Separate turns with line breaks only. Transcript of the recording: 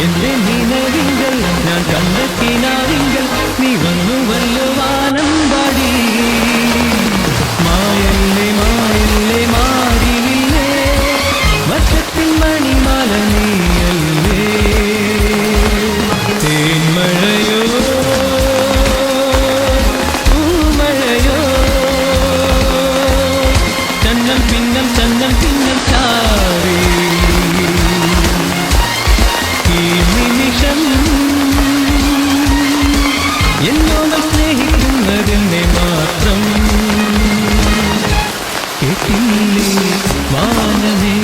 എന്റെ നിലവിങ്കൽ ഞാൻ കണ്ട കിനാവിങ്കൽ നീ വന്നു വല്ലുവാനമ്പാടി മായല്ലേ മായല്ലേ മാറിയില്ലേ വർഷത്തിൻ മണിമാല നീയല്ലേ തേന്മഴയോ പൂമഴയോ ചന്നം പിന്നം ചാറി എന്നോട് സ്നേഹിക്കുന്നതിനെ മാത്രം കേട്ടില്ലേ വാനമേ